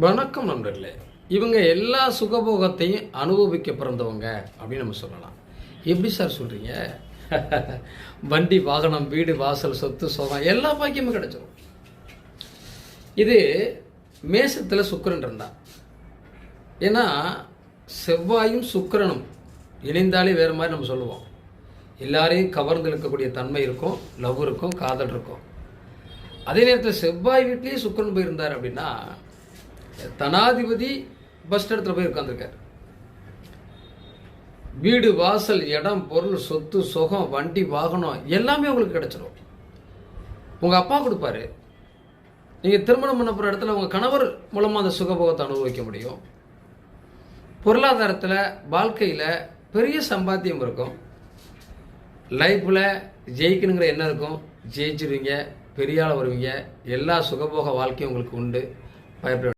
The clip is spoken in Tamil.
வணக்கம் நண்பர்களே. இவங்க எல்லா சுகபோகத்தையும் அனுபவிக்க பிறந்தவங்க அப்படின்னு நம்ம சொல்லலாம். எப்படி சார் சொல்கிறீங்க? வண்டி வாகனம் வீடு வாசல் சொத்து சோகம் எல்லா பாக்கியமும் கிடைச்சிடும். இது மேசத்தில் சுக்கிரன் இருந்தா. ஏன்னா செவ்வாயும் சுக்கிரனும் இணைந்தாலே வேறு மாதிரி நம்ம சொல்லுவோம். எல்லாரையும் கவர்ந்து இழுக்கக்கூடிய தன்மை இருக்கும், லவ் இருக்கும், காதல் இருக்கும். அதே நேரத்தில் செவ்வாய் வீட்லேயே சுக்கிரன் போயிருந்தார் அப்படின்னா தனாதிபதி ஃபஸ்ட் இடத்துல போய் உட்காந்துருக்கார். வீடு வாசல் இடம் பொருள் சொத்து சுகம் வண்டி வாகனம் எல்லாமே உங்களுக்கு கிடைச்சிடும். உங்கள் அப்பா கொடுப்பாரு. நீங்கள் திருமணம் பண்ண போகிற இடத்துல உங்கள் கணவர் மூலமாக அந்த சுகபோகத்தை அனுபவிக்க முடியும். பொருளாதாரத்தில் வாழ்க்கையில் பெரிய சம்பாத்தியம் இருக்கும். லைஃப்பில் ஜெயிக்கணுங்கிற எண்ணம் இருக்கும். ஜெயிச்சிருவீங்க, பெரிய ஆள் வருவீங்க. எல்லா சுகபோக வாழ்க்கையும் உங்களுக்கு உண்டு. பயப்பட